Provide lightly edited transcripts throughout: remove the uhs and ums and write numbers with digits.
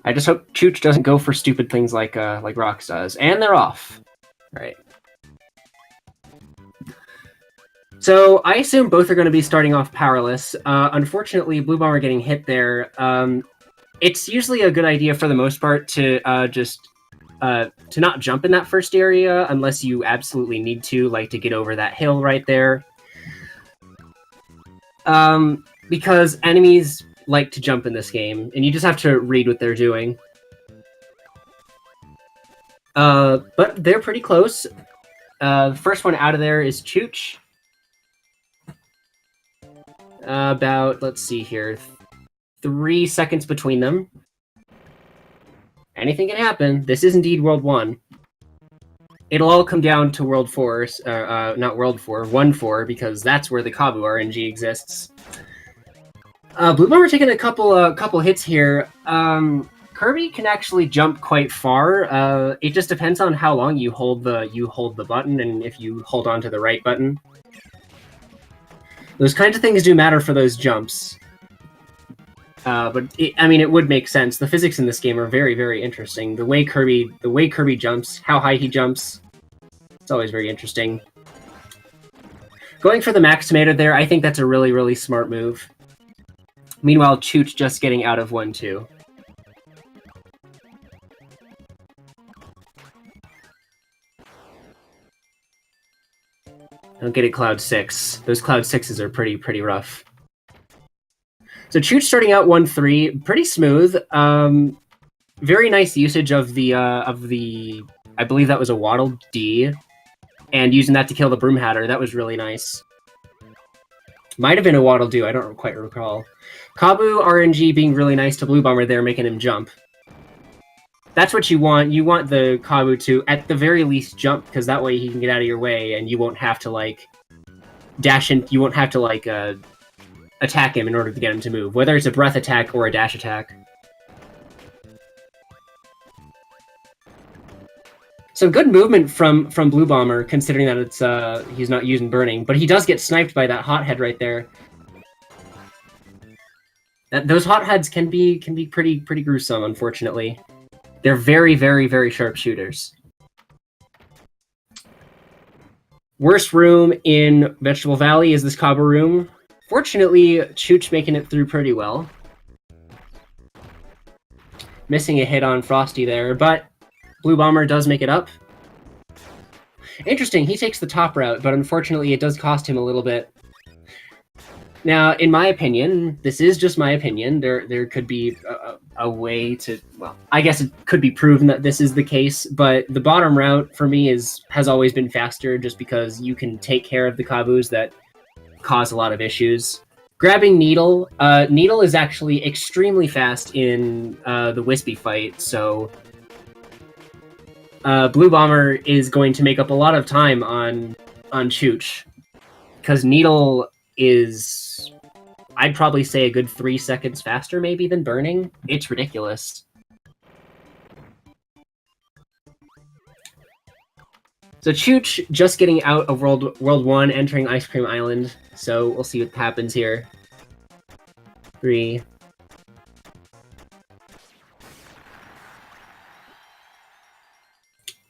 I just hope Chooch doesn't go for stupid things like Rox does. And they're off. All right. So I assume both are going to be starting off powerless. Unfortunately, Blue Bomber getting hit there. It's usually a good idea for the most part to to not jump in that first area unless you absolutely need to, like to get over that hill right there. Because enemies like to jump in this game, and you just have to read what they're doing. But they're pretty close. The first one out of there is Chooch. About, let's see here, 3 seconds between them. Anything can happen. This is indeed World 1. It'll all come down to World 4, not World 4, 1-4, because that's where the Kabu RNG exists. Blue Bomber taking a couple hits here. Kirby can actually jump quite far. It just depends on how long you hold the button and if you hold on to the right button. Those kinds of things do matter for those jumps. But it would make sense. The physics in this game are very, very interesting. The way Kirby jumps, how high he jumps, it's always very interesting. Going for the max tomato there, I think that's a really, really smart move. Meanwhile, Chooch just getting out of 1-2. Don't get it, Cloud 6. Those Cloud 6s are pretty rough. So Chooch starting out 1-3, pretty smooth. Very nice usage of the I believe that was a Waddle D, and using that to kill the Broom Hatter. That was really nice. Might have been a Waddle Do, I don't quite recall. Kabu RNG being really nice to Blue Bomber there, making him jump. That's what you want. You want the Kabu to, at the very least, jump, because that way he can get out of your way, and you won't have to, like, dash in. You won't have to, like, attack him in order to get him to move, whether it's a breath attack or a dash attack. So good movement from Blue Bomber, considering that it's he's not using burning, but he does get sniped by that hothead right there. Those hotheads can be pretty gruesome, unfortunately. They're very, very, very sharp shooters. Worst room in Vegetable Valley is this Kabu room. Fortunately, Chooch making it through pretty well. Missing a hit on Frosty there, but Blue Bomber does make it up. Interesting, he takes the top route, but unfortunately it does cost him a little bit. Now, in my opinion, this is just my opinion, there could be a way to, well, I guess it could be proven that this is the case, but the bottom route for me has always been faster just because you can take care of the Kabus that cause a lot of issues. Grabbing Needle, Needle is actually extremely fast in the Wispy fight, so Blue Bomber is going to make up a lot of time on Chooch, because Needle is, I'd probably say, a good 3 seconds faster maybe than Burning. It's ridiculous. So Chooch just getting out of World 1, entering Ice Cream Island. So we'll see what happens here. 3.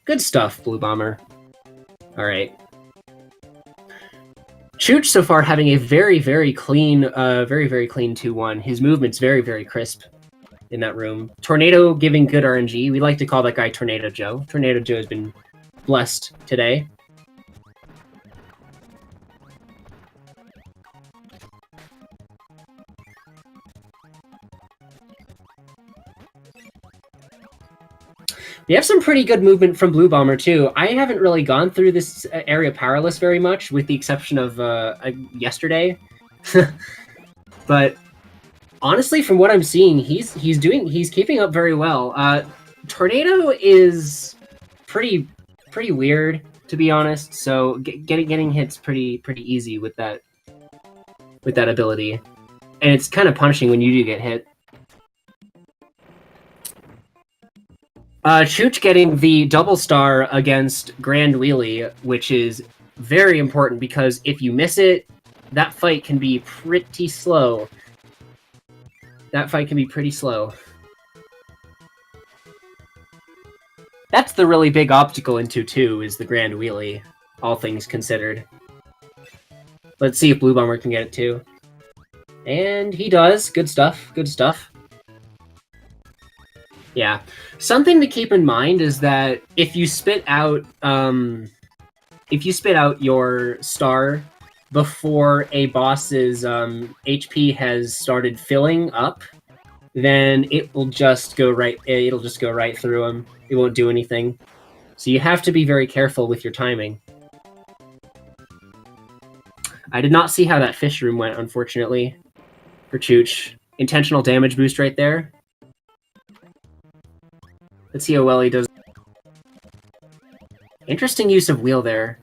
Good stuff, Blue Bomber. All right. Chooch so far having a very, very clean 2-1. His movement's very, very crisp in that room. Tornado giving good RNG. We like to call that guy Tornado Joe. Tornado Joe has been blessed today. We have some pretty good movement from Blue Bomber, too. I haven't really gone through this area powerless very much, with the exception of yesterday. But honestly, from what I'm seeing, he's keeping up very well. Tornado is pretty weird, to be honest. So getting hits pretty easy with that ability, and it's kind of punishing when you do get hit. Chooch getting the double star against Grand Wheelie, which is very important because if you miss it, that fight can be pretty slow. That fight can be pretty slow. That's the really big obstacle in 2-2, is the Grand Wheelie, all things considered. Let's see if Blue Bomber can get it too. And he does. Good stuff. Good stuff. Yeah. Something to keep in mind is that if you spit out your star before a boss's HP has started filling up, then it will just go right. It'll just go right through him. It won't do anything. So you have to be very careful with your timing. I did not see how that fish room went, unfortunately, for Chooch. Intentional damage boost right there. Let's see how well he does. Interesting use of wheel there.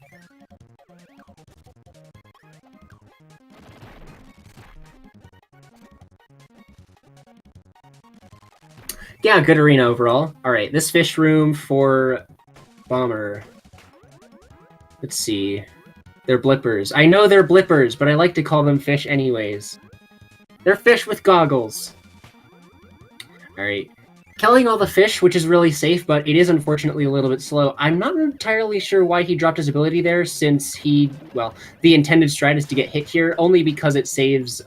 Yeah, good arena overall. Alright, this fish room for Bomber. Let's see. They're blippers. I know they're blippers, but I like to call them fish anyways. They're fish with goggles. Alright. Killing all the fish, which is really safe, but it is unfortunately a little bit slow. I'm not entirely sure why he dropped his ability there, since he, well, the intended strat is to get hit here, only because it saves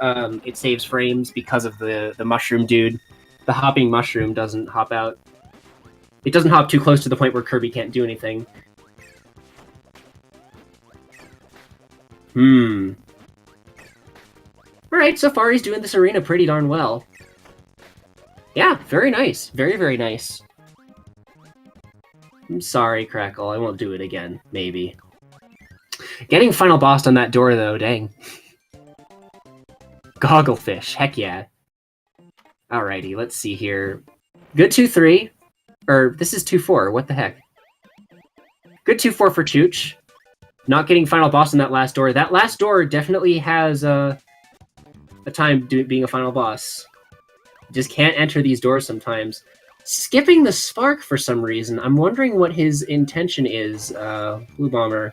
frames because of the mushroom dude. The hopping mushroom doesn't hop out. It doesn't hop too close to the point where Kirby can't do anything. Alright, so far he's doing this arena pretty darn well. Yeah, very nice. Very, very nice. I'm sorry, Crackle. I won't do it again. Maybe. Getting final boss on that door, though, dang. Gogglefish. Heck yeah. Alrighty, let's see here. Good 2-3. Or, this is 2-4. What the heck? Good 2-4 for Chooch. Not getting final boss on that last door. That last door definitely has a time being a final boss. Just can't enter these doors sometimes. Skipping the spark for some reason. I'm wondering what his intention is, Blue Bomber.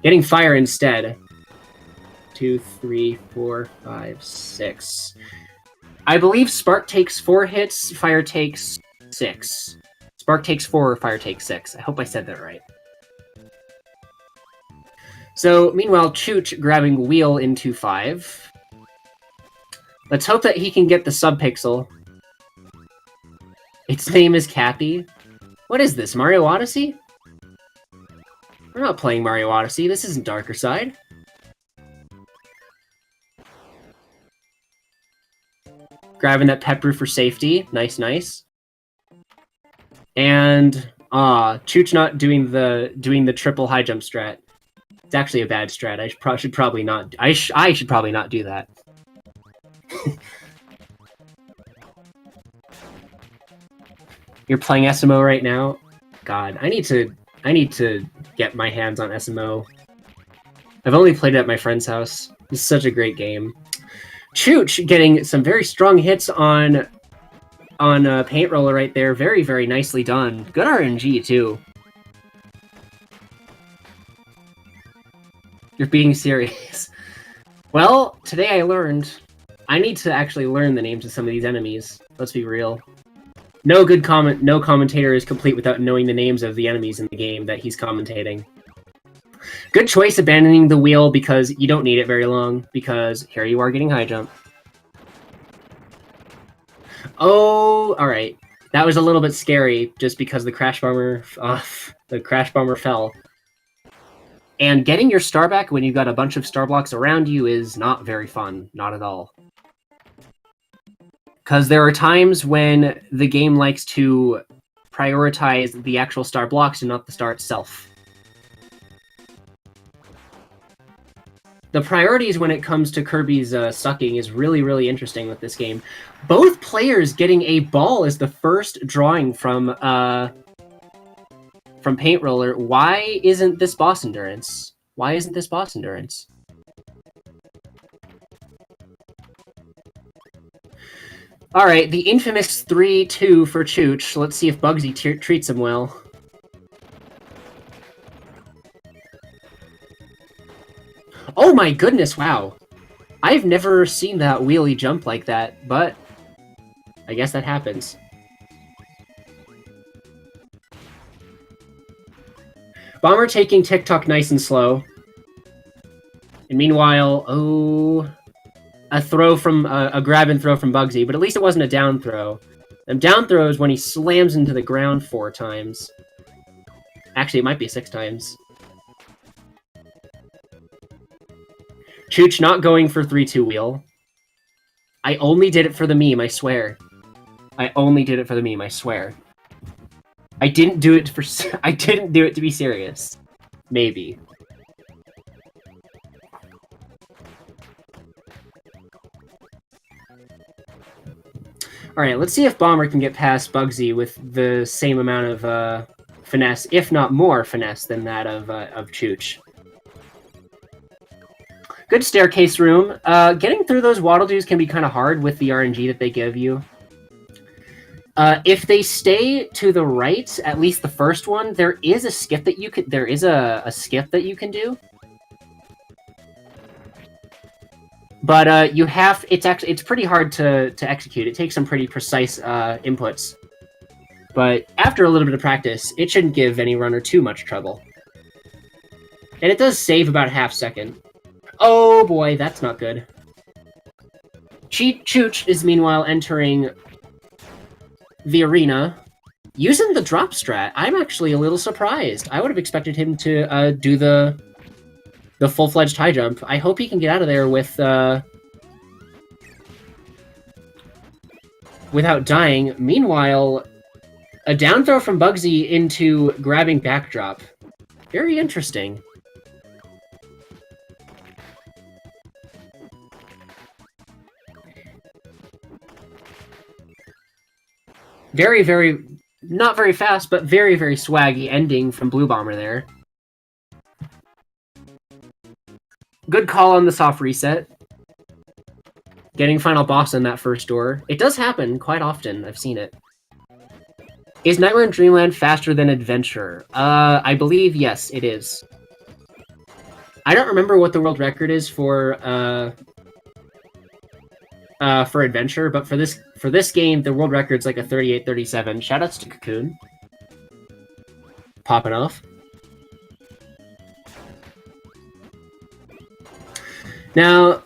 Getting fire instead. 2, 3, 4, 5, 6. I believe spark takes 4 hits, fire takes 6. Spark takes 4, fire takes 6. I hope I said that right. So, meanwhile, Chooch grabbing wheel into 5. Let's hope that he can get the subpixel. Its name is Cappy. What is this, Mario Odyssey? We're not playing Mario Odyssey. This isn't Darker Side. Grabbing that pep brew for safety. Nice, nice. And Chooch not doing the triple high jump strat. It's actually a bad strat. I should probably not. I should probably not do that. You're playing SMO right now? God, I need to get my hands on SMO. I've only played it at my friend's house. It's such a great game. Chooch getting some very strong hits on Paint Roller right there. Very, very nicely done. Good RNG, too. You're being serious. Well, today I learned I need to actually learn the names of some of these enemies. Let's be real. No commentator is complete without knowing the names of the enemies in the game that he's commentating. Good choice abandoning the wheel because you don't need it very long, because here you are getting high jump. Oh, alright. That was a little bit scary just because the Crash Bomber fell. And getting your star back when you've got a bunch of star blocks around you is not very fun. Not at all. Because there are times when the game likes to prioritize the actual star blocks and not the star itself. The priorities when it comes to Kirby's sucking is really, really interesting with this game. Both players getting a ball is the first drawing from Paint Roller. Why isn't this boss endurance? Why isn't this boss endurance? Alright, the infamous 3-2 for Chooch. Let's see if Bugsy treats him well. Oh my goodness, wow. I've never seen that wheelie jump like that, but I guess that happens. Bomber taking TikTok nice and slow. And meanwhile, a throw from a grab and throw from Bugsy, but at least it wasn't a down throw. And down throw is when he slams into the ground 4 times. Actually, it might be 6 times. Chooch not going for 3-2 wheel. I only did it for the meme, I swear. I only did it for the meme, I swear. I didn't do it for... I didn't do it to be serious. Maybe. Alright, let's see if Bomber can get past Bugsy with the same amount of finesse, if not more finesse than that of Chooch. Good staircase room. Getting through those waddle dews can be kind of hard with the RNG that they give you. If they stay to the right, at least the first one, there is a skip that you could. There is a skip that you can do, but you have. It's pretty hard to execute. It takes some pretty precise inputs. But after a little bit of practice, it shouldn't give any runner too much trouble. And it does save about a half second. Oh boy, that's not good. Chooch is meanwhile entering the arena using the drop strat. I'm actually a little surprised. I would have expected him to do the full-fledged high jump. I hope he can get out of there with without dying. Meanwhile, a down throw from Bugsy into grabbing backdrop. Very interesting. Very, very, not very fast, but very, very swaggy ending from Blue Bomber there. Good call on the soft reset. Getting final boss in that first door. It does happen quite often. I've seen it. Is Nightmare in Dreamland faster than Adventure? I believe, yes, it is. I don't remember what the world record is for Adventure, but for this game, the world record's like a 38-37. Shoutouts to Cocoon. Popping off. Now,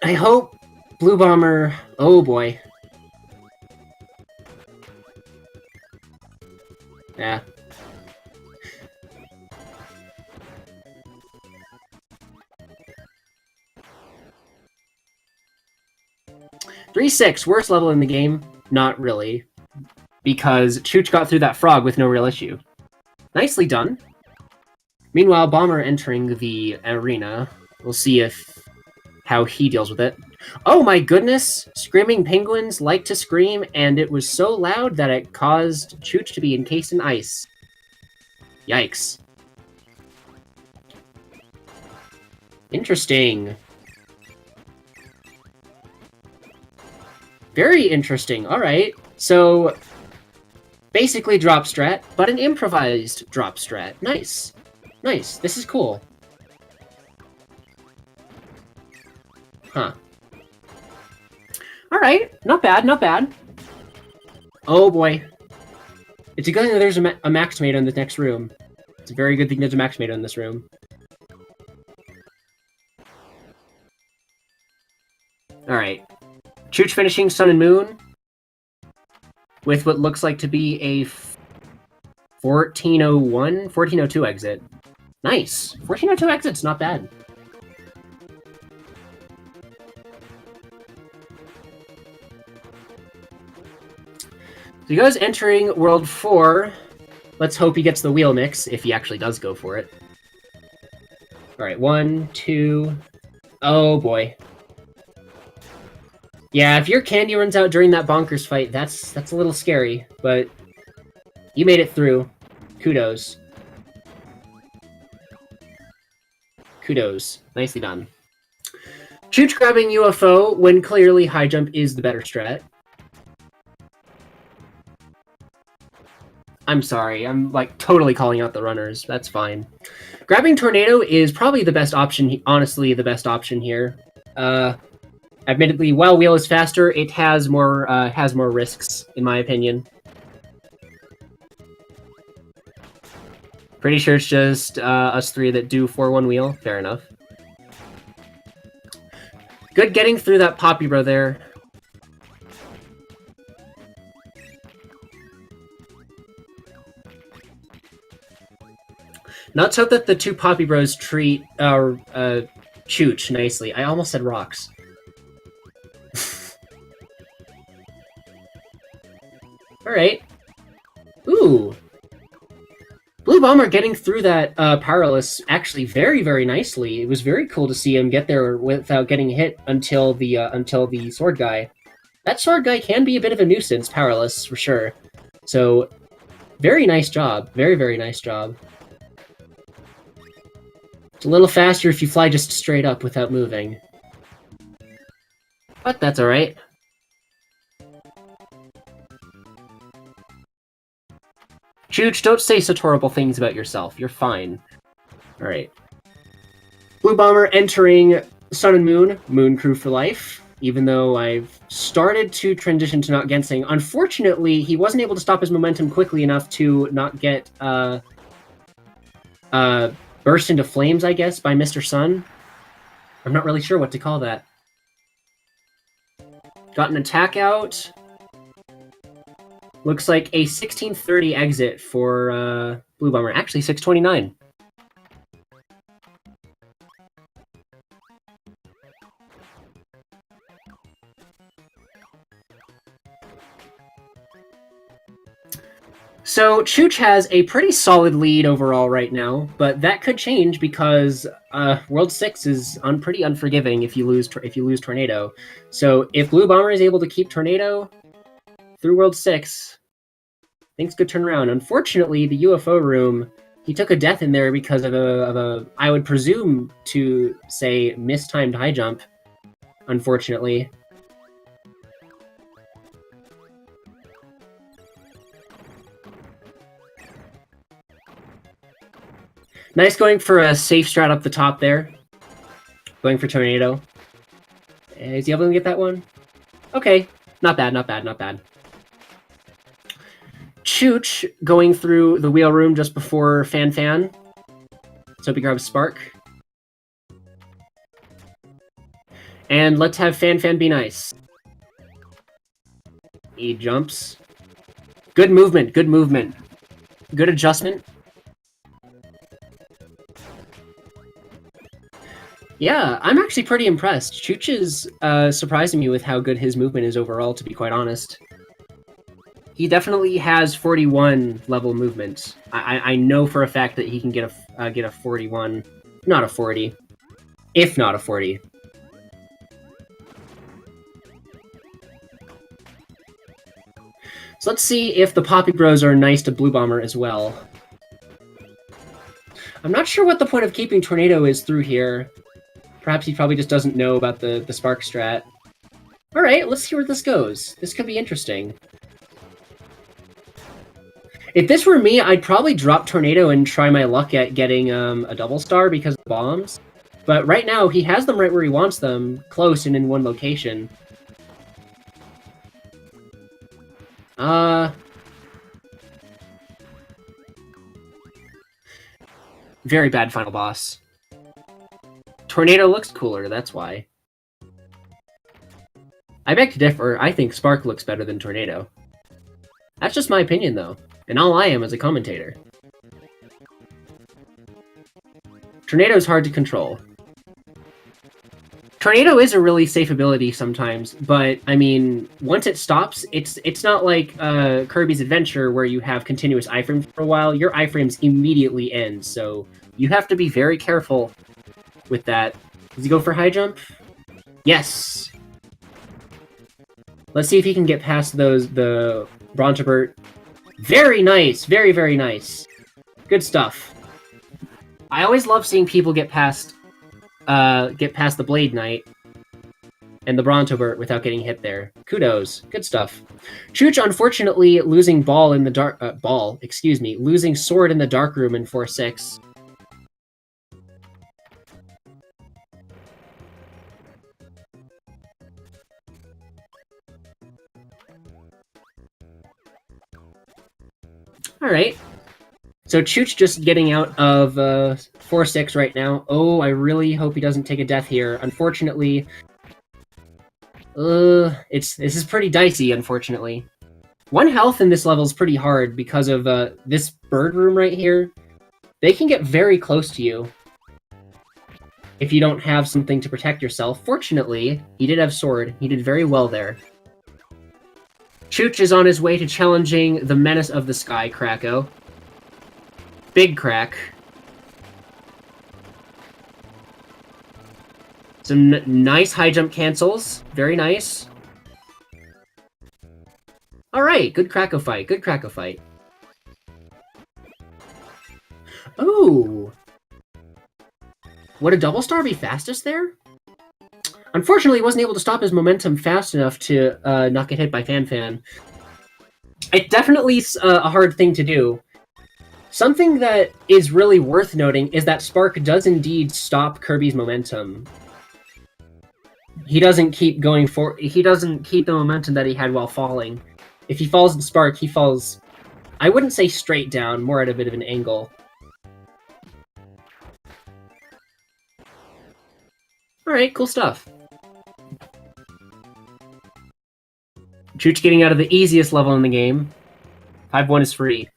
I hope Blue Bomber... Oh boy. Yeah. .36, worst level in the game? Not really. Because Chooch got through that frog with no real issue. Nicely done. Meanwhile, Bomber entering the arena. We'll see how he deals with it. Oh my goodness! Screaming penguins like to scream, and it was so loud that it caused Chooch to be encased in ice. Yikes. Interesting. Very interesting. Alright. So, basically drop strat, but an improvised drop strat. Nice. Nice. This is cool. Huh. Alright. Not bad, not bad. Oh boy. It's a good thing that there's a max tomato in the next room. It's a very good thing there's a max tomato in this room. Alright. Chooch finishing Sun and Moon with what looks like to be a 1402 exit. Nice. 1402 exit's not bad. So he goes entering World 4. Let's hope he gets the wheel mix, if he actually does go for it. Alright, 1, 2... Oh boy. Yeah, if your candy runs out during that bonkers fight, that's a little scary, but you made it through. Kudos. Kudos. Nicely done. Chooch grabbing UFO when clearly high jump is the better strat. I'm sorry, I'm like totally calling out the runners. That's fine. Grabbing Tornado is probably the best option, honestly, the best option here. Admittedly, while wheel is faster, it has more risks, in my opinion. Pretty sure it's just us three that do 4-1 wheel. Fair enough. Good getting through that Poppy Bro there. Let's hope that the two Poppy Bros treat Chooch nicely. I almost said rocks. Alright. Ooh. Blue Bomber getting through that powerless actually very, very nicely. It was very cool to see him get there without getting hit until the sword guy. That sword guy can be a bit of a nuisance, powerless, for sure. So, very nice job. Very, very nice job. It's a little faster if you fly just straight up without moving. But that's alright. Chooch, don't say such horrible things about yourself. You're fine. Alright. Blue Bomber entering Sun and Moon. Moon Crew for life. Even though I've started to transition to not Gensing. Unfortunately, he wasn't able to stop his momentum quickly enough to not get burst into flames, I guess, by Mr. Sun. I'm not really sure what to call that. Got an attack out. Looks like a 1630 exit for Blue Bomber. Actually, 629. So Chooch has a pretty solid lead overall right now, but that could change because World 6 is pretty unforgiving if you lose Tornado. So if Blue Bomber is able to keep Tornado through World 6, things could turn around. Unfortunately, the UFO room, he took a death in there because of a I would presume to say mistimed high jump. Unfortunately. Nice going for a safe strat up the top there. Going for Tornado. Is he able to get that one? Okay. Not bad, not bad, not bad. Chooch going through the wheel room just before Fan. So he grabs Spark. And let's have Fan be nice. He jumps. Good movement, good movement. Good adjustment. Yeah, I'm actually pretty impressed. Chooch is surprising me with how good his movement is overall, to be quite honest. He definitely has 41 level movement. I know for a fact that he can get a 41, not a 40, if not a 40. So let's see if the Poppy Bros are nice to Blue Bomber as well. I'm not sure what the point of keeping Tornado is through here. Perhaps he probably just doesn't know about the Spark strat. Alright, let's see where this goes. This could be interesting. If this were me, I'd probably drop Tornado and try my luck at getting a double star because of the bombs. But right now, he has them right where he wants them, close and in one location. Very bad final boss. Tornado looks cooler, that's why. I beg to differ, I think Spark looks better than Tornado. That's just my opinion, though, and all I am as a commentator. Tornado's hard to control. Tornado is a really safe ability sometimes, but, I mean, once it stops, it's not like Kirby's Adventure where you have continuous iframes for a while. Your iframes immediately end, so you have to be very careful with that. Does he go for high jump? Yes! Let's see if he can get past the Brontobert. Very nice! Very, very nice. Good stuff. I always love seeing people get past the Blade Knight and the Brontobert without getting hit there. Kudos. Good stuff. Chooch, unfortunately, losing losing Sword in the Dark Room in 4-6. Alright. So Chooch just getting out of 4-6 right now. Oh, I really hope he doesn't take a death here. Unfortunately, this is pretty dicey, unfortunately. 1 health in this level is pretty hard because of this bird room right here. They can get very close to you if you don't have something to protect yourself. Fortunately, he did have sword. He did very well there. Chooch is on his way to challenging the menace of the sky, Kracko. Big crack. Some nice high jump cancels. Very nice. Alright, good Kracko fight. Good Kracko fight. Ooh! Would a double star be fastest there? Unfortunately, he wasn't able to stop his momentum fast enough to not get hit by Fan. It definitely is a hard thing to do. Something that is really worth noting is that Spark does indeed stop Kirby's momentum. He doesn't keep going for. He doesn't keep the momentum that he had while falling. If he falls in Spark, he falls, I wouldn't say straight down, more at a bit of an angle. Alright, cool stuff. Chooch getting out of the easiest level in the game. 5-1 is free.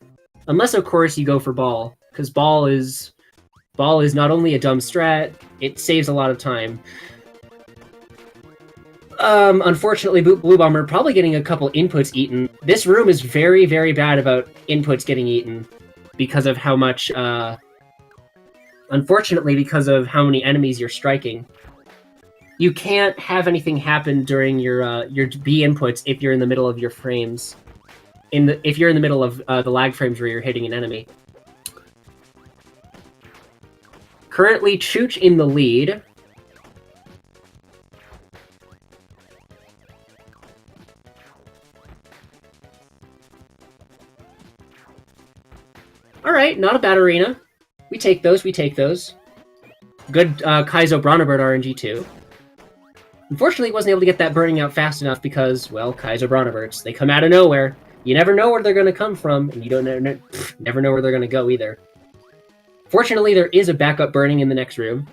Unless, of course, you go for Ball. Because Ball is not only a dumb strat, it saves a lot of time. Unfortunately, Blue Bomber probably getting a couple inputs eaten. This room is very, very bad about inputs getting eaten. Because of how much, unfortunately, because of how many enemies you're striking. You can't have anything happen during your B inputs if you're in the middle of your frames. If you're in the middle of the lag frames where you're hitting an enemy. Currently, Chooch in the lead. Alright, not a bad arena. We take those, we take those. Good Kaizo Bronabird RNG too. Unfortunately, he wasn't able to get that burning out fast enough because, well, Kaizo Bronabirds. They come out of nowhere. You never know where they're going to come from, and you don't never know where they're going to go either. Fortunately, there is a backup burning in the next room.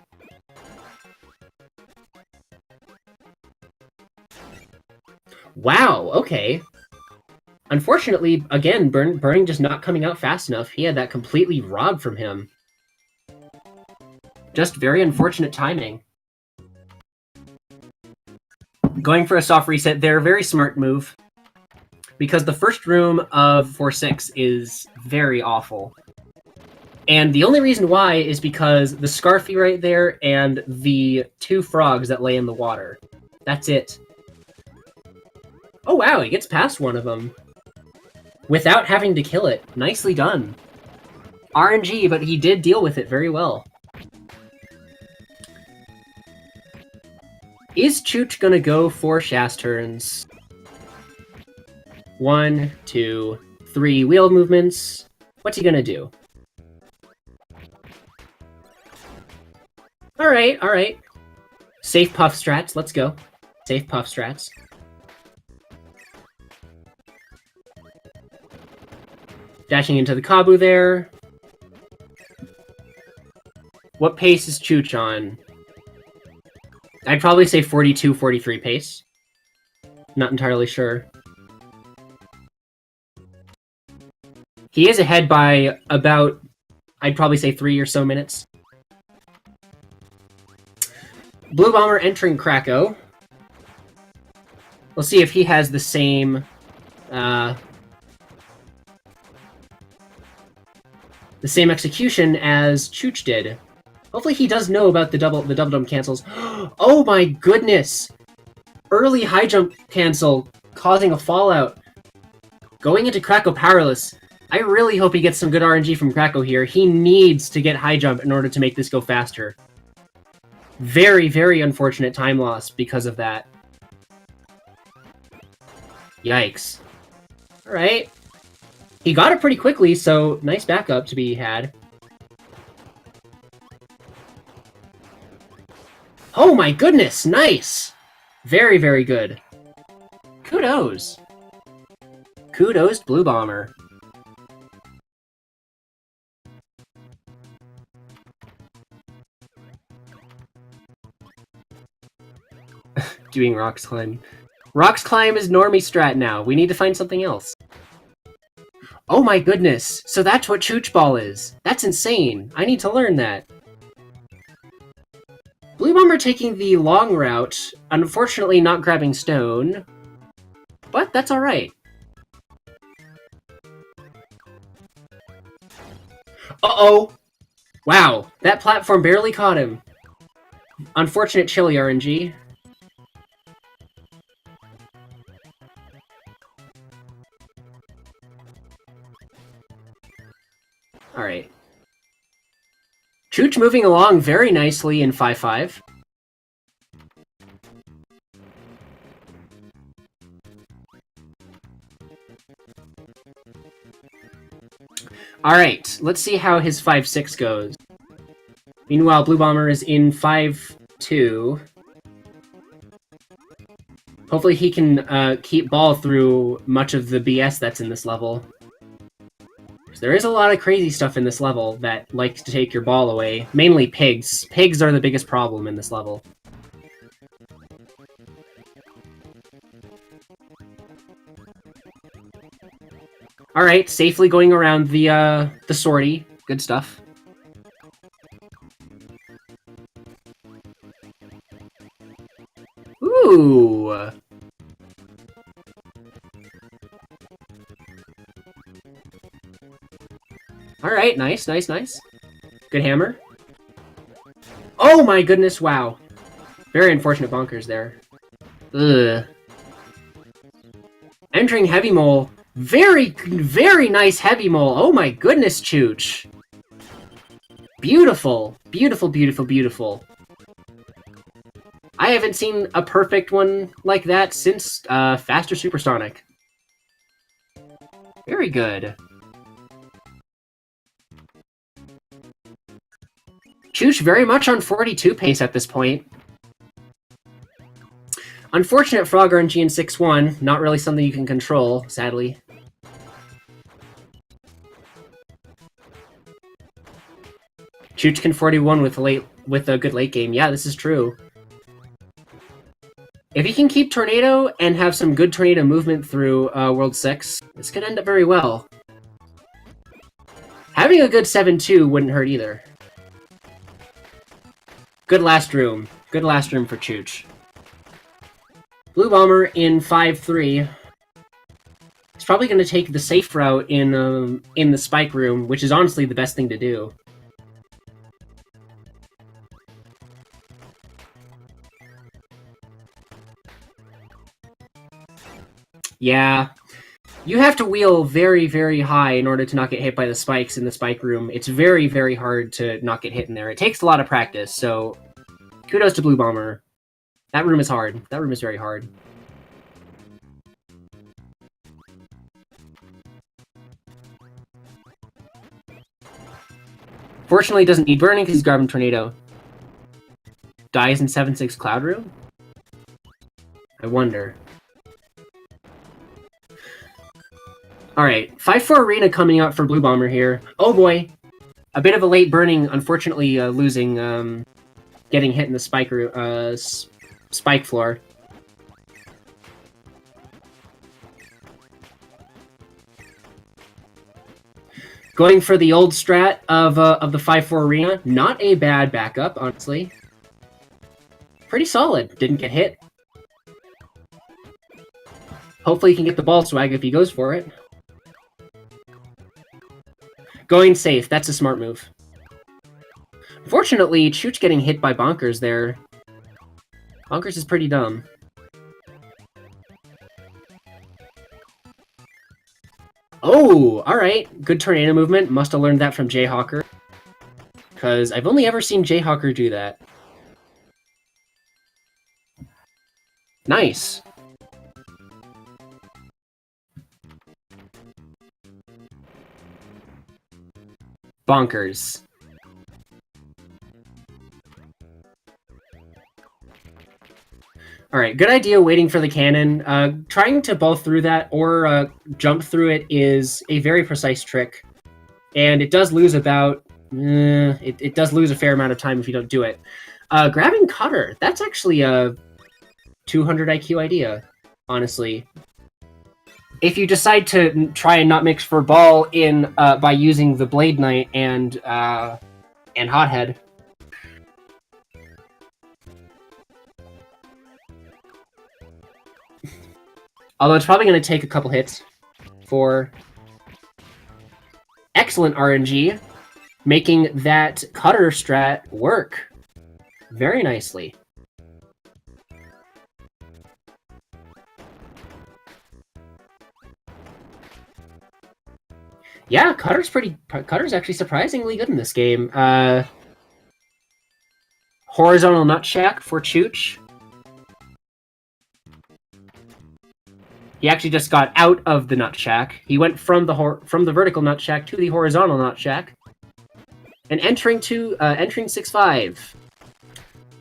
Wow, okay. Unfortunately, again, burning just not coming out fast enough. He had that completely robbed from him. Just very unfortunate timing. Going for a soft reset there, very smart move. Because the first room of 4-6 is very awful. And the only reason why is because the Scarfy right there and the 2 frogs that lay in the water. That's it. Oh wow, he gets past one of them. Without having to kill it. Nicely done. RNG, but he did deal with it very well. Is Chooch gonna go for Shast turns? 1, 2, 3 wheel movements. What's he gonna do? Alright, alright. Safe puff strats, let's go. Safe puff strats. Dashing into the Kabu there. What pace is Chooch on? I'd probably say 42, 43 pace. Not entirely sure. He is ahead by about, I'd probably say 3 or so minutes. Blue Bomber entering Kracko. We'll see if he has the same, execution as Chooch did. Hopefully he does know about the double jump cancels. Oh my goodness! Early high jump cancel, causing a fallout. Going into Kracko powerless. I really hope he gets some good RNG from Kracko here. He needs to get high jump in order to make this go faster. Very, very unfortunate time loss because of that. Yikes. Alright. He got it pretty quickly, so nice backup to be had. Oh my goodness, nice! Very, very good. Kudos. Kudos, Blue Bomber. doing Rocks Climb. Rocks Climb is normie strat now. We need to find something else. Oh my goodness! So that's what Chooch Ball is. That's insane. I need to learn that. Blue Bomber taking the long route, unfortunately not grabbing stone, but that's alright. Uh-oh! Wow, that platform barely caught him. Unfortunate chili RNG. Alright. Chooch moving along very nicely in 5-5. Alright, let's see how his 5-6 goes. Meanwhile, Blue Bomber is in 5-2. Hopefully he can keep ball through much of the BS that's in this level. There is a lot of crazy stuff in this level that likes to take your ball away. Mainly pigs. Pigs are the biggest problem in this level. Alright, safely going around the sortie. Good stuff. Ooh! Alright, nice, nice, nice. Good hammer. Oh my goodness, wow. Very unfortunate bonkers there. Ugh. Entering Heavy Mole. Very, very nice Heavy Mole. Oh my goodness, Chooch. Beautiful. Beautiful, beautiful, beautiful. I haven't seen a perfect one like that since Faster Supersonic. Very good. Chooch very much on 42 pace at this point. Unfortunate Frog RNG in 6-1. Not really something you can control, sadly. Chooch can 41 with a good late game. Yeah, this is true. If he can keep Tornado and have some good Tornado movement through World 6, this could end up very well. Having a good 7-2 wouldn't hurt either. Good last room. Good last room for Chooch. Blue Bomber in 5-3. He's probably going to take the safe route in the spike room, which is honestly the best thing to do. Yeah. You have to wheel very, very high in order to not get hit by the spikes in the spike room. It's very, very hard to not get hit in there. It takes a lot of practice, so kudos to Blue Bomber. That room is hard. That room is very hard. Fortunately, he doesn't need burning because he's grabbing Tornado. Dies in 7-6 Cloud Room? I wonder. Alright, 5-4 Arena coming up for Blue Bomber here. Oh boy! A bit of a late burning, unfortunately losing, getting hit in the spike floor. Going for the old strat of the 5-4 Arena. Not a bad backup, honestly. Pretty solid. Didn't get hit. Hopefully he can get the ball swag if he goes for it. Going safe, that's a smart move. Unfortunately, Chooch getting hit by Bonkers there. Bonkers is pretty dumb. Oh, alright. Good Tornado movement. Must have learned that from Jayhawker. Because I've only ever seen Jayhawker do that. Nice. Bonkers. Alright, good idea waiting for the cannon. Trying to ball through that or jump through it is a very precise trick. And it does lose about... it does lose a fair amount of time if you don't do it. Grabbing Cutter, that's actually a 200 IQ idea, honestly. If you decide to try and not mix for ball in by using the Blade Knight and Hothead. Although it's probably going to take a couple hits for excellent RNG, making that cutter strat work very nicely. Yeah, Cutter's actually surprisingly good in this game. Horizontal Nut Shack for Chooch. He actually just got out of the Nut Shack. He went from the vertical Nut Shack to the horizontal Nut Shack, and entering 6-5.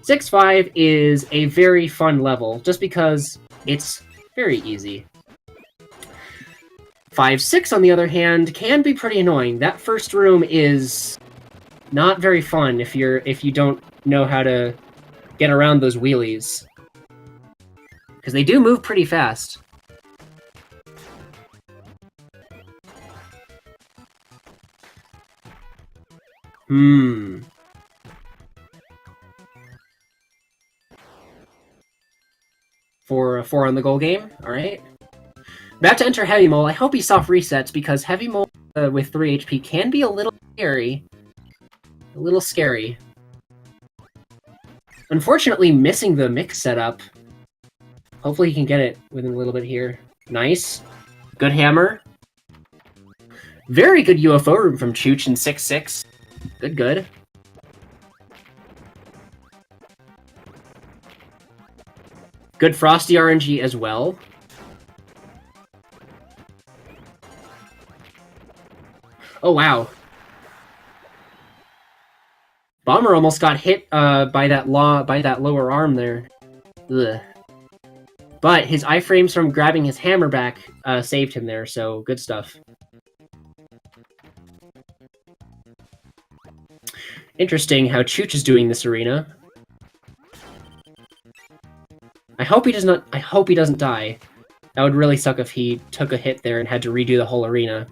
6-5 is a very fun level, just because it's very easy. 5-6, on the other hand, can be pretty annoying. That first room is not very fun if you don't know how to get around those wheelies, because they do move pretty fast. For a 4 on the goal game, alright. About to enter Heavy Mole. I hope he soft resets, because Heavy Mole with 3 HP can be a little scary. A little scary. Unfortunately, missing the mix setup. Hopefully he can get it within a little bit here. Nice. Good hammer. Very good UFO room from Chooch in 6-6. Good. Good Frosty RNG as well. Oh, wow. Bomber almost got hit by that lower arm there. Ugh. But his iframes from grabbing his hammer back saved him there, so good stuff. Interesting how Chooch is doing this arena. I hope he doesn't die. That would really suck if he took a hit there and had to redo the whole arena.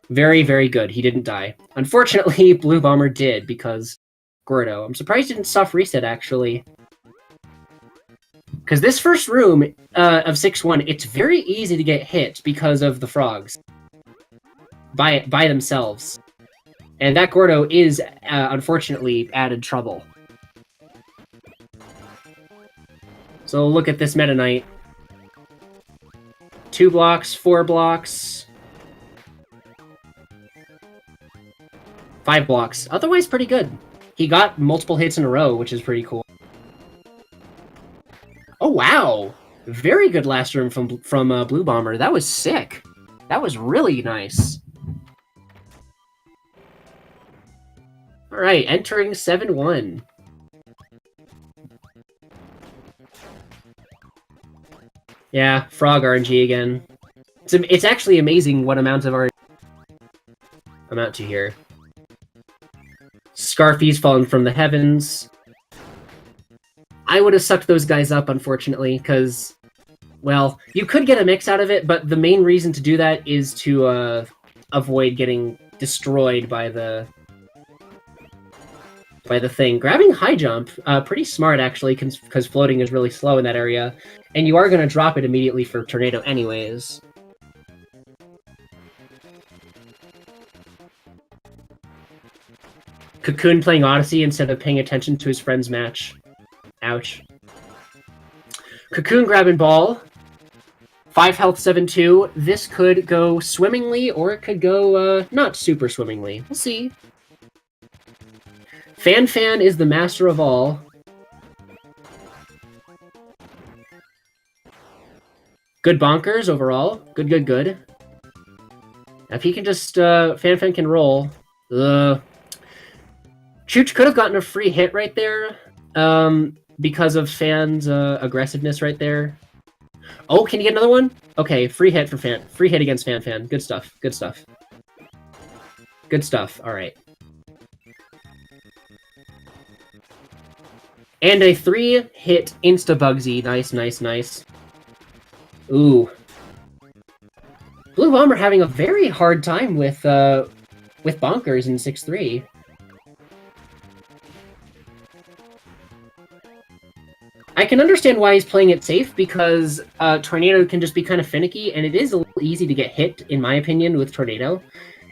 Very, very good. He didn't die. Unfortunately, Blue Bomber did, because Gordo. I'm surprised he didn't soft reset, actually. Because this first room of 6-1, it's very easy to get hit because of the frogs. By themselves. And that Gordo is, unfortunately, added trouble. So look at this Meta Knight. 2 blocks, 4 blocks. 5 blocks. Otherwise, pretty good. He got multiple hits in a row, which is pretty cool. Oh, wow! Very good last room from Blue Bomber. That was sick. That was really nice. Alright, entering 7-1. Yeah, frog RNG again. It's actually amazing what amounts of RNG amount to here. Scarfy's fallen from the heavens. I would have sucked those guys up, unfortunately, because, well, you could get a mix out of it, but the main reason to do that is to avoid getting destroyed by the thing. Grabbing high jump, pretty smart, actually, because floating is really slow in that area, and you are going to drop it immediately for Tornado anyways. Cocoon playing Odyssey instead of paying attention to his friend's match. Ouch. Cocoon grabbing ball. 5 health, 7-2. This could go swimmingly, or it could go not super swimmingly. We'll see. Fan is the master of all. Good bonkers overall. Good. If he can just Fan can roll. Chooch could have gotten a free hit right there, because of Fan's aggressiveness right there. Oh, can you get another one? Okay, free hit for Fan. Free hit against Fan. Good stuff. All right. And a 3-hit insta-Bugsy. Nice, nice, nice. Ooh. Blue Bomber having a very hard time with Bonkers in 6-3. I can understand why he's playing it safe, because Tornado can just be kind of finicky, and it is a little easy to get hit, in my opinion, with Tornado.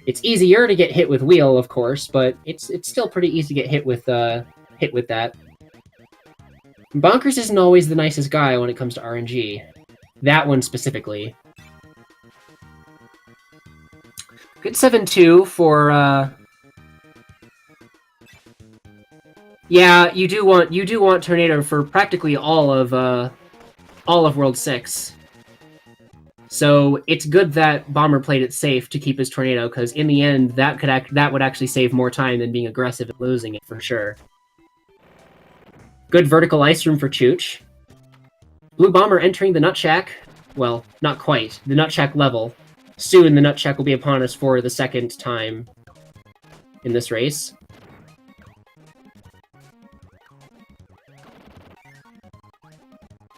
It's easier to get hit with Wheel, of course, but it's still pretty easy to get hit with that. Bonkers isn't always the nicest guy when it comes to RNG. That one specifically. Good 7-2 for yeah, you do want Tornado for practically all of World 6. So it's good that Bomber played it safe to keep his Tornado, because in the end that would actually save more time than being aggressive and losing it for sure. Good vertical ice room for Chooch. Blue Bomber entering the Nut Shack. Well, not quite. The Nut Shack level. Soon the Nut Shack will be upon us for the second time in this race.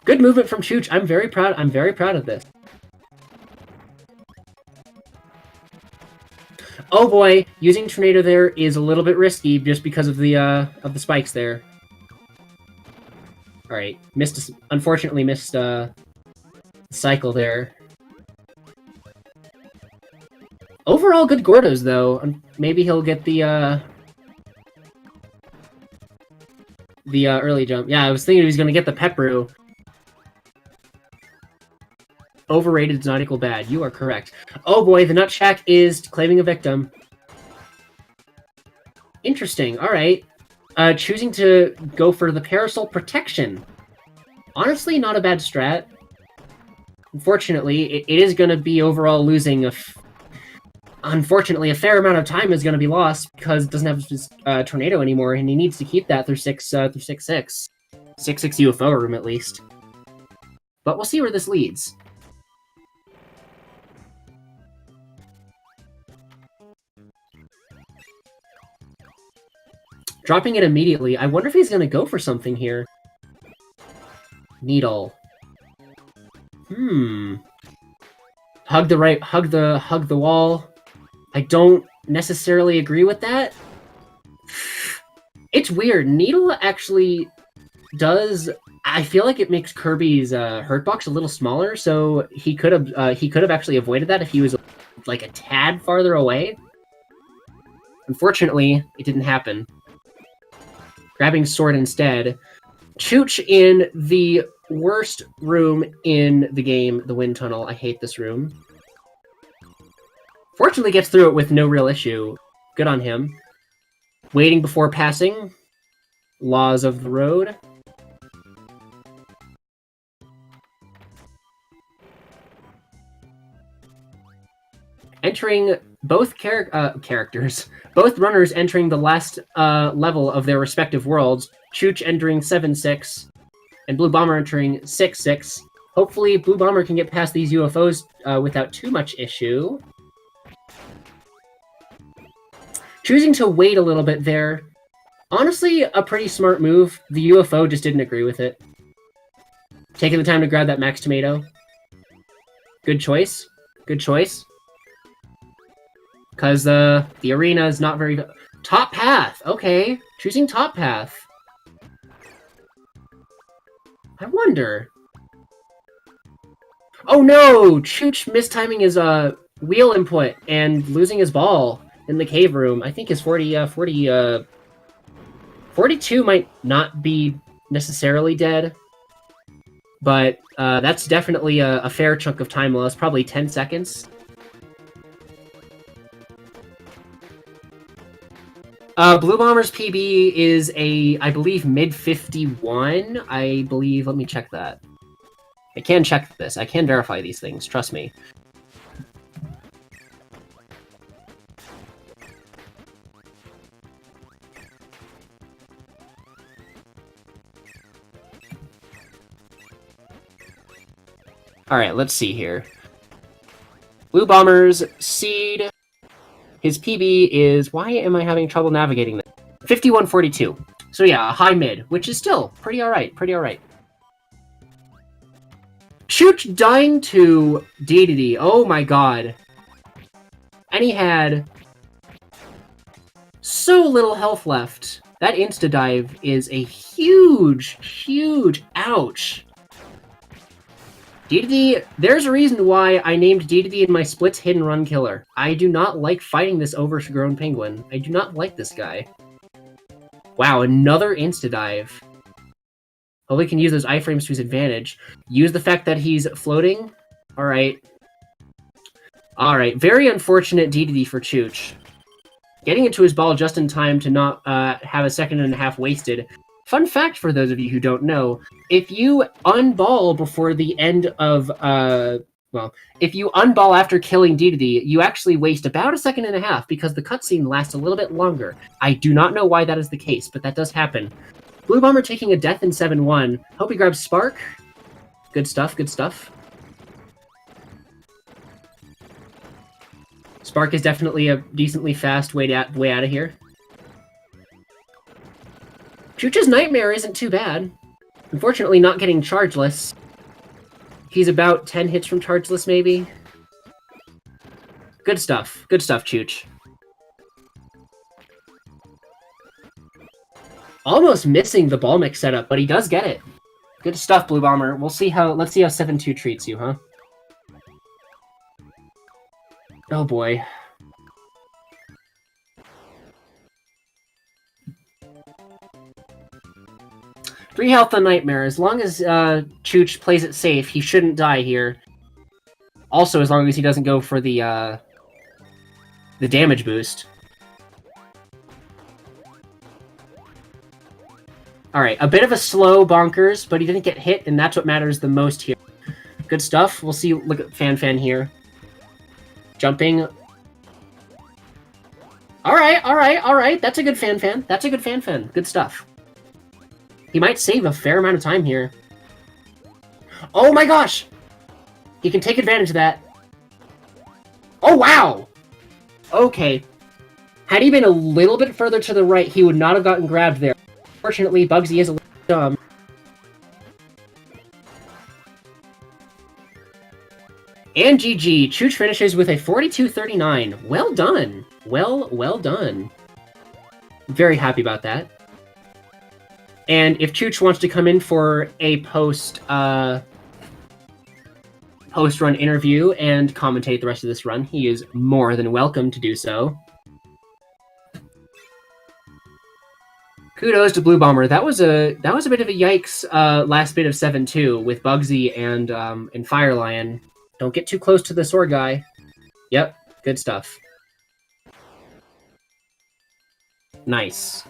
Good movement from Chooch. I'm very proud of this. Oh boy, using Tornado there is a little bit risky just because of the spikes there. All right, unfortunately missed cycle there. Overall, good Gordos though. Maybe he'll get the early jump. Yeah, I was thinking he was gonna get the Pepperu. Overrated does not equal bad. You are correct. Oh boy, the Nut Shack is claiming a victim. Interesting. All right. Choosing to go for the Parasol Protection. Honestly, not a bad strat. Unfortunately, it is going to be overall losing unfortunately, a fair amount of time is going to be lost because it doesn't have his Tornado anymore, and he needs to keep that through 6-6. 6-6 UFO room, at least. But we'll see where this leads. Dropping it immediately. I wonder if he's going to go for something here. Needle. Hug the wall. I don't necessarily agree with that. It's weird. Needle actually does. I feel like it makes Kirby's hurt box a little smaller, so he could have actually avoided that if he was like a tad farther away. Unfortunately, it didn't happen. Grabbing sword instead. Chooch in the worst room in the game, the wind tunnel. I hate this room. Fortunately gets through it with no real issue. Good on him. Waiting before passing. Laws of the road. Entering both characters, both runners entering the last level of their respective worlds. Chooch entering 7-6, and Blue Bomber entering 6-6. Hopefully, Blue Bomber can get past these UFOs without too much issue. Choosing to wait a little bit there. Honestly, a pretty smart move. The UFO just didn't agree with it. Taking the time to grab that Max Tomato. Good choice. Good choice. Because the arena is not very... Top path! Okay. Choosing top path. I wonder... Oh no! Chooch mistiming his wheel input and losing his ball in the cave room. I think his 42 might not be necessarily dead. But that's definitely a fair chunk of time loss. Probably 10 seconds. Blue Bomber's PB is I believe, mid-51. I believe, let me check that. I can check this. I can verify these things. Trust me. Alright, let's see here. Blue Bomber's seed... His PB is... Why am I having trouble navigating this? 5142. So yeah, a high mid, which is still pretty alright, pretty alright. Chooch dying to DDD, oh my god. And he had so little health left. That insta-dive is a huge, huge ouch. DDD, there's a reason why I named DDD in my splits hidden run killer. I do not like fighting this overgrown penguin. I do not like this guy. Wow, another insta-dive. Hopefully he can use those iframes to his advantage. Use the fact that he's floating. Alright. Alright, very unfortunate DDD for Chooch. Getting into his ball just in time to not have a second and a half wasted. Fun fact for those of you who don't know, if you unball before the end of, well, if you unball after killing DDD, you actually waste about a second and a half because the cutscene lasts a little bit longer. I do not know why that is the case, but that does happen. Blue Bomber taking a death in 7-1. Hope he grabs Spark. Good stuff, good stuff. Spark is definitely a decently fast way out of here. Chooch's Nightmare isn't too bad. Unfortunately, not getting chargeless. He's about 10 hits from chargeless, maybe. Good stuff. Good stuff, Chooch. Almost missing the ball mix setup, but he does get it. Good stuff, Blue Bomber. Let's see how 7-2 treats you, huh? Oh boy. Three health on Nightmare. As long as Chooch plays it safe, he shouldn't die here. Also, as long as he doesn't go for the damage boost. Alright, a bit of a slow bonkers, but he didn't get hit, and that's what matters the most here. Good stuff. We'll see. Look at Fan here. Jumping. Alright. That's a good Fan. That's a good Fan. Good stuff. He might save a fair amount of time here. Oh my gosh! He can take advantage of that. Oh, wow! Okay. Had he been a little bit further to the right, he would not have gotten grabbed there. Fortunately, Bugsy is a little dumb. And GG. Chooch finishes with a 42-39. Well done. Well done. Very happy about that. And if Chooch wants to come in for a post-run interview and commentate the rest of this run, he is more than welcome to do so. Kudos to Blue Bomber. That was a bit of a yikes last bit of 7-2 with Bugsy and Fire Lion. Don't get too close to the sword guy. Yep, good stuff. Nice.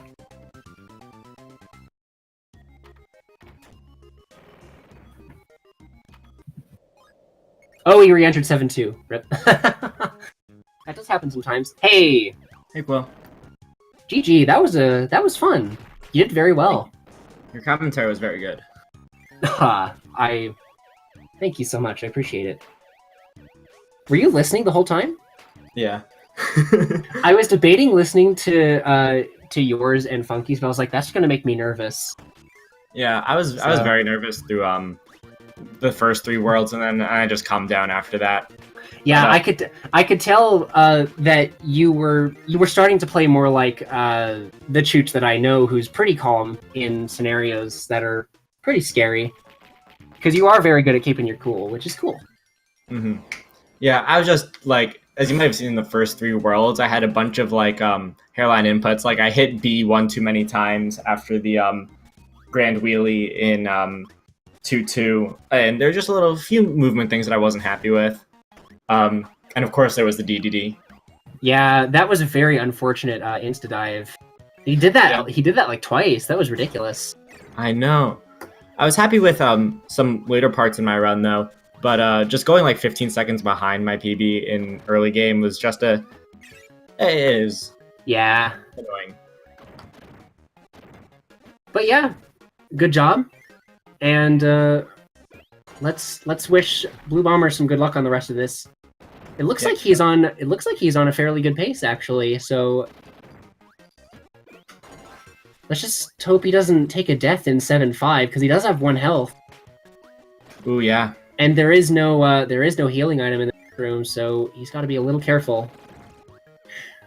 Oh, he re-entered 7-2. Rip. That does happen sometimes. Hey! Hey, Quill. GG, that was fun. You did very well. Your commentary was very good. Thank you so much. I appreciate it. Were you listening the whole time? Yeah. I was debating listening to yours and Funky's, but I was like, that's gonna make me nervous. Yeah, I was very nervous through the first 3 worlds, and then I just calmed down after that. Yeah, I could tell that you were starting to play more like the Chooch that I know, who's pretty calm in scenarios that are pretty scary. Because you are very good at keeping your cool, which is cool. Mm-hmm. Yeah, I was just like, as you might have seen in the first 3 worlds, I had a bunch of like hairline inputs. Like I hit B one too many times after the grand wheelie in 2-2, and there's just a few movement things that I wasn't happy with. And of course there was the DDD. Yeah, that was a very unfortunate insta dive. He did that. Yeah. He did that like twice. That was ridiculous. I know. I was happy with some later parts in my run though, but just going like 15 seconds behind my PB in early game was just it is. Yeah. Annoying. But yeah, good job. And let's wish Blue Bomber some good luck on the rest of this. It looks like he's on a fairly good pace actually. So Let's just hope he doesn't take a death in 7-5, because he does have 1 health. Ooh, yeah. And there is no healing item in the room, so he's got to be a little careful.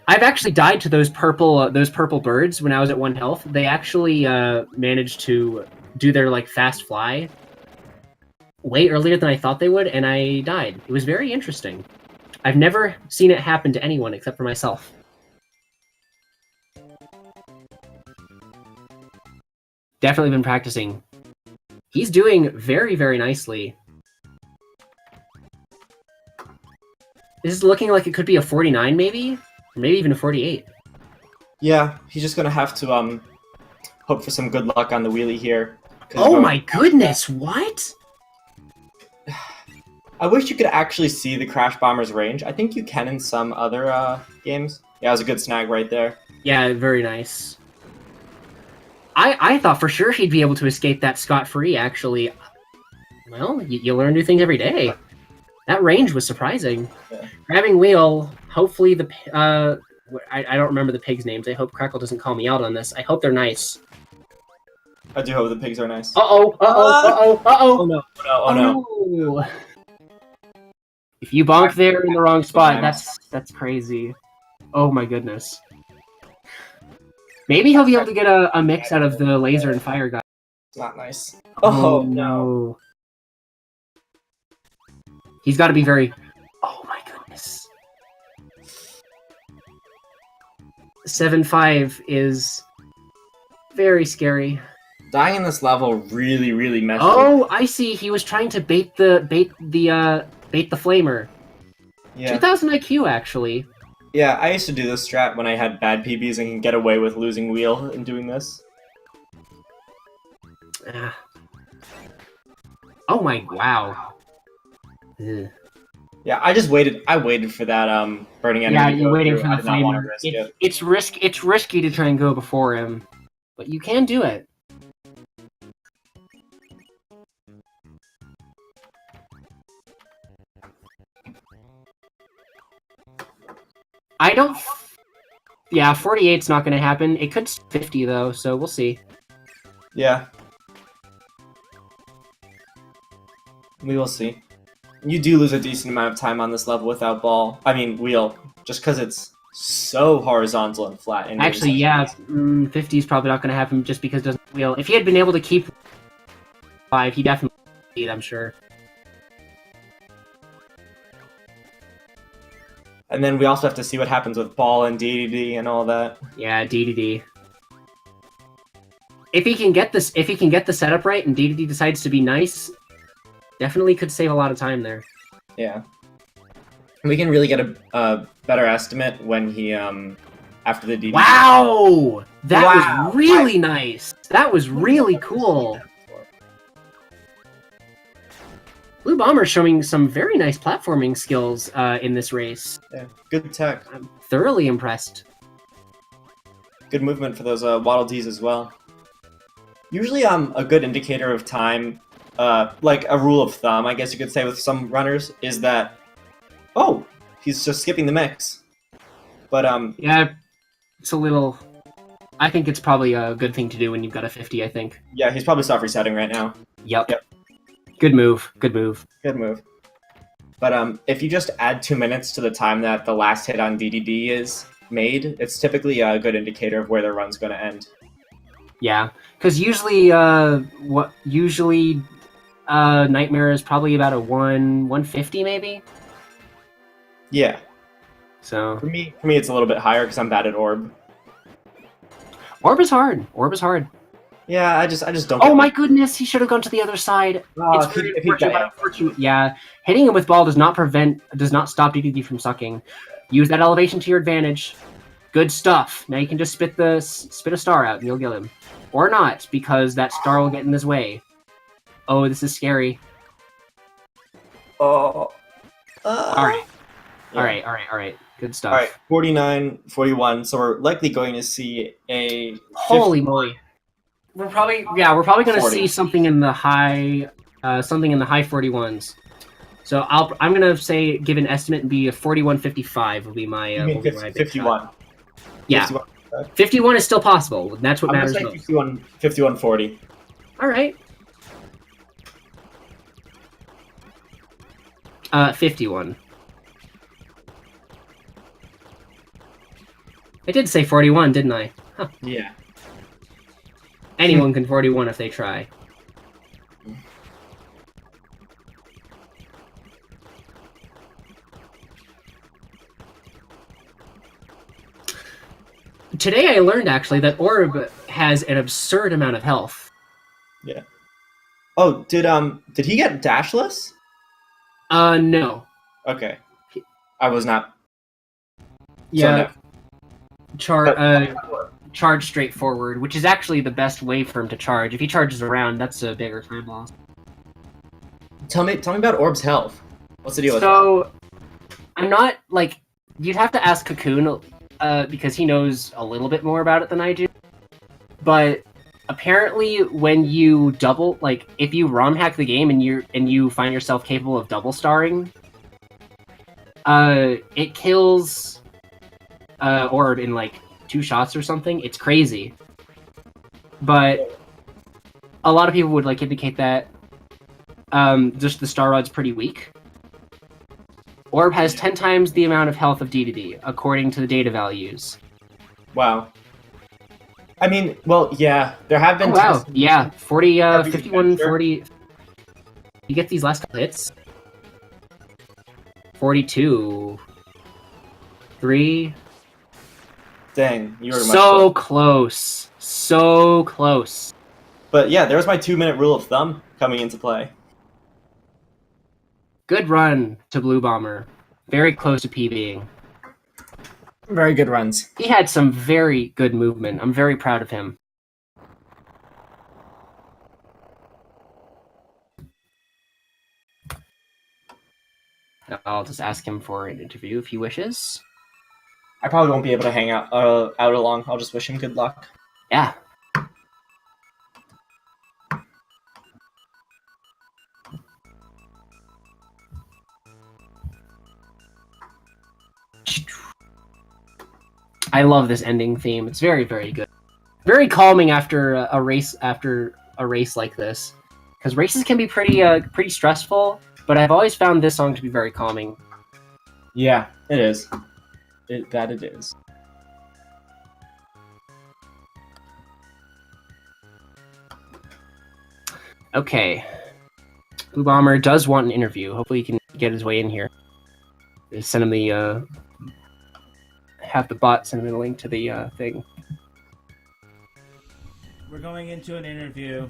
I've actually died to those purple birds when I was at 1 health. They actually managed to do their like fast fly way earlier than I thought they would, and I died. It was very interesting. I've never seen it happen to anyone except for myself. Definitely been practicing. He's doing very, very nicely. This is looking like it could be a 49, maybe? Or maybe even a 48. Yeah, he's just gonna have to hope for some good luck on the wheelie here. Oh my goodness, what? I wish you could actually see the Crash Bomber's range. I think you can in some other games. Yeah, it was a good snag right there. Yeah, very nice. I thought for sure he'd be able to escape that scot-free, actually. Well, you learn new things every day. That range was surprising. Yeah. Grabbing wheel, hopefully the... I don't remember the pigs' names. I hope Crackle doesn't call me out on this. I hope they're nice. I do hope the pigs are nice. Uh-oh, uh-oh, uh-oh, uh-oh! Oh no, oh no, oh no. If you bonk there in the wrong spot, that's crazy. Oh my goodness. Maybe he'll be able to get a mix out of the laser and fire guy. It's not nice. Oh no. He's got to be very... Oh my goodness. 7-5 is very scary. Dying in this level really, really messed Oh, I see. He was trying to bait the flamer. Yeah. 2000 IQ, actually. Yeah, I used to do this strat when I had bad PBs and can get away with losing wheel in doing this. Ah. Oh my, wow. Ugh. Yeah, I just waited. I waited for that burning enemy. Yeah, to you're go waiting through. for I the did not want to flamer. risk it. It's risky to try and go before him, but you can do it. I don't... Yeah, 48's not going to happen. It could 50, though, so we'll see. Yeah. We will see. You do lose a decent amount of time on this level without wheel, just because it's so horizontal and flat. And actually, yeah, 50's probably not going to happen just because it doesn't wheel. If he had been able to keep 5, he definitely would, I'm sure. And then we also have to see what happens with ball and DDD and all that. Yeah, DDD. If he can get the setup right and DDD decides to be nice, definitely could save a lot of time there. Yeah. We can really get a better estimate when he after the DDD. Wow! That was really nice. That was really cool. Blue Bomber showing some very nice platforming skills in this race. Yeah, good tech. I'm thoroughly impressed. Good movement for those Waddle Dees as well. Usually a good indicator of time, like a rule of thumb, I guess you could say with some runners, is that, oh, he's just skipping the mix. But yeah, it's a little... I think it's probably a good thing to do when you've got a 50, I think. Yeah, he's probably soft resetting right now. Yep. Good move. Good move. Good move. But if you just add 2 minutes to the time that the last hit on DDD is made, it's typically a good indicator of where the run's going to end. Yeah, because usually, Nightmare is probably about a 150 maybe. Yeah. So for me, it's a little bit higher because I'm bad at orb. Orb is hard. Orb is hard. Yeah, I just don't. Oh my goodness, he should have gone to the other side. Oh, it's very unfortunate, but unfortunate. Yeah, hitting him with ball does not stop DDD from sucking. Use that elevation to your advantage. Good stuff. Now you can just spit a star out and you'll kill him. Or not, because that star will get in his way. Oh, this is scary. Oh. Alright. Yeah. Alright. Good stuff. Alright, 49, 41, so we're likely going to see a... Holy moly. We're probably going to see something in the high 41s. So I'm going to give an estimate and be a 41.55 will be my 51. Yeah. 51 is still possible. That's what I'm matters gonna say most. 51-40. All right. 51. I did say 41, didn't I? Huh. Yeah. Anyone can 41 if they try. Today I learned, actually, that Orb has an absurd amount of health. Yeah. Oh, did he get dashless? No. Okay. I was not. Yeah. So no. Charge straight forward, which is actually the best way for him to charge. If he charges around, that's a bigger time loss. Tell me about Orb's health. What's the deal with that? So, I'm not, like... You'd have to ask Cocoon, because he knows a little bit more about it than I do. But apparently, when you double... Like, if you ROM hack the game and you find yourself capable of double starring, it kills Orb in, like, 2 shots or something. It's crazy. But a lot of people would, like, indicate that just the Star Rod's pretty weak. Orb has 10 times the amount of health of DDD, according to the data values. Wow. I mean, well, yeah, there have been... Oh, wow, yeah, 40, 51, 40... You get these last couple hits? 42... 3... Dang, you were so close. So close. But yeah, there's my 2-minute rule of thumb coming into play. Good run to Blue Bomber. Very close to PBing. Very good runs. He had some very good movement. I'm very proud of him. I'll just ask him for an interview if he wishes. I probably won't be able to hang out along. I'll just wish him good luck. Yeah. I love this ending theme. It's very, very good. Very calming after a race like this, because races can be pretty stressful. But I've always found this song to be very calming. Yeah, it is. It is. Okay. Blue Bomber does want an interview. Hopefully he can get his way in here. Just send him the have the bot send him a link to the thing. We're going into an interview.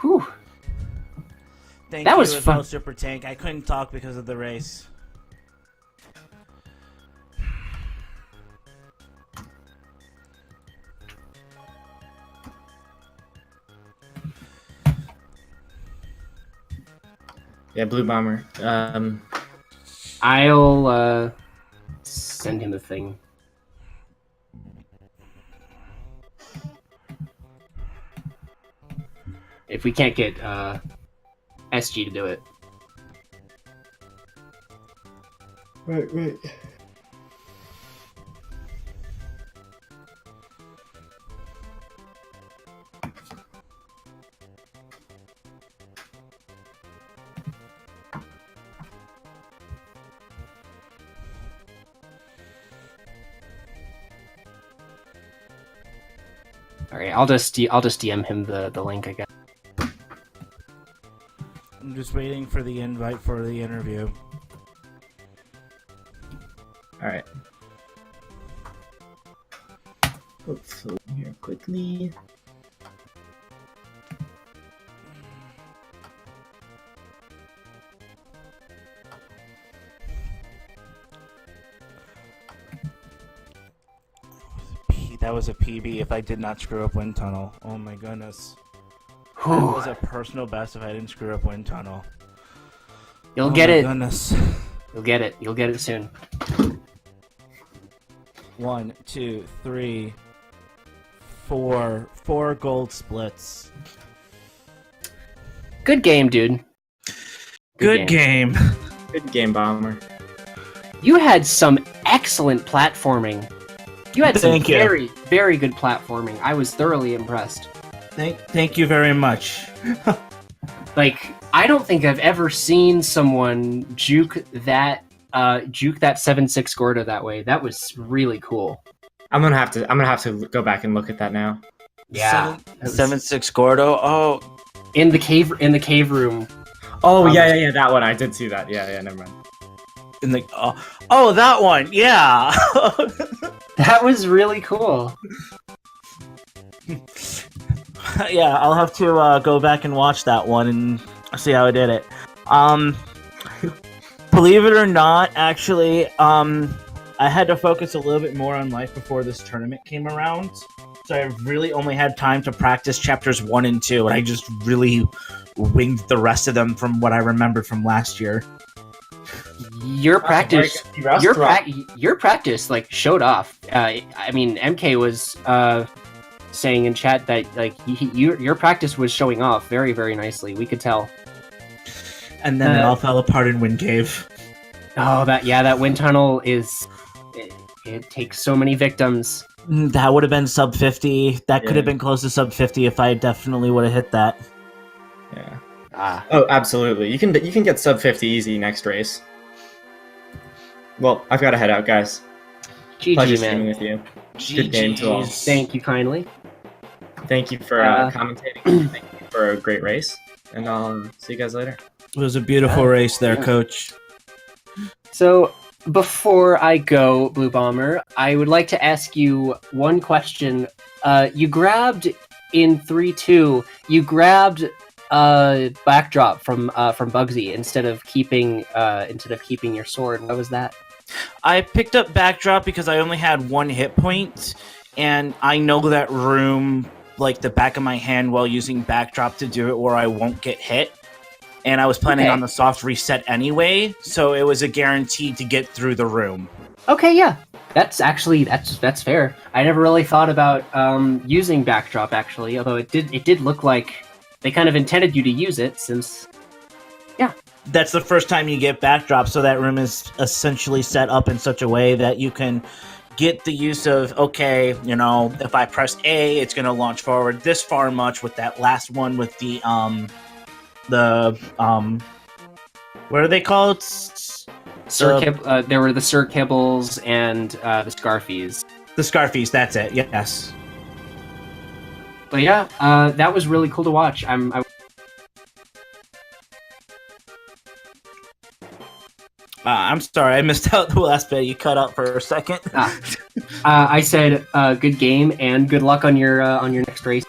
Whew. Thank That you, was fun. no Super Tank. I couldn't talk because of the race. Yeah, Blue Bomber. I'll send him the thing. If we can't get SG to do it. Right. Alright, I'll just DM him the link, I guess. I'm just waiting for the invite for the interview. Alright. Let's load here quickly. That was a PB if I did not screw up Wind Tunnel. Oh my goodness. That was a personal best if I didn't screw up Wind Tunnel. You'll get it. Goodness. You'll get it. You'll get it soon. 1, 2, 3, 4. 4 gold splits. Good game, dude. Good game. Good game, Bomber. you had some excellent platforming. You had some Thank you. very, very good platforming. I was thoroughly impressed. Thank you very much. Like, I don't think I've ever seen someone juke that 7-6 Gordo that way. That was really cool. I'm gonna have to go back and look at that now. Yeah. 7-6 Gordo. Oh, In the cave room. Oh yeah, that one. I did see that. Yeah, never mind. in the oh that one. Yeah. That was really cool. Yeah, I'll have to go back and watch that one and see how I did it. Believe it or not, actually, I had to focus a little bit more on life before this tournament came around. So I really only had time to practice chapters 1 and 2, and I just really winged the rest of them from what I remembered from last year. Your practice like showed off. I mean, MK was saying in chat that like your practice was showing off very, very nicely. We could tell. And then it all fell apart in Wind Cave. Oh, that wind tunnel is it takes so many victims. That would have been sub 50. That could have been close to sub 50 if I definitely would have hit that. Yeah. Oh, absolutely. You can get sub 50 easy next race. Well, I've got to head out, guys. GG, Pleasure man. streaming with you. Good game to all. Thank you kindly. Thank you for commentating. Thank you for a great race. And I'll see you guys later. It was a beautiful race there, Coach. So, before I go, Blue Bomber, I would like to ask you one question. You grabbed in 3-2. You grabbed backdrop from Bugsy instead of keeping your sword. What was that? I picked up backdrop because I only had 1 hit point, and I know that room like the back of my hand while using backdrop to do it where I won't get hit. And I was planning on the soft reset anyway, so it was a guarantee to get through the room. Okay, yeah. That's fair. I never really thought about using backdrop actually, although it did look like they kind of intended you to use it since That's the first time you get backdrop, so that room is essentially set up in such a way that you can get the use of, okay, you know, if I press A, it's going to launch forward this far much with that last one with the what are they called? There were the Sir Kibbles and the Scarfies. The Scarfies, that's it, yes. But yeah, that was really cool to watch. I'm sorry, I missed out the last bit. You cut out for a second. I said good game and good luck on your next race.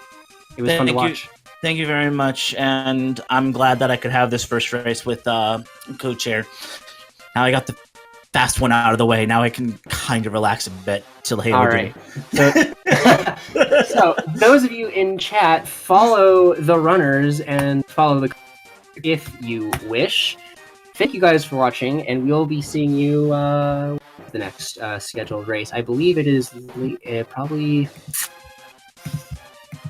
It was fun to watch. Thank you very much, and I'm glad that I could have this first race with Coach here. Now I got the fast one out of the way. Now I can kind of relax a bit till Halo. All right. So those of you in chat, follow the runners and follow the if you wish. Thank you guys for watching, and we'll be seeing you the next scheduled race. I believe it is probably...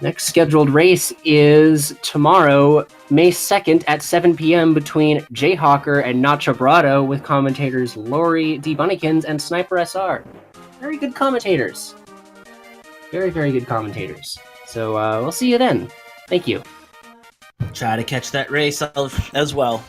Next scheduled race is tomorrow, May 2nd at 7 p.m. between Jayhawker and Nacho Brado with commentators Lori D. Bunnykins and Sniper SR. Very good commentators. Very, very good commentators. So we'll see you then. Thank you. Try to catch that race as well.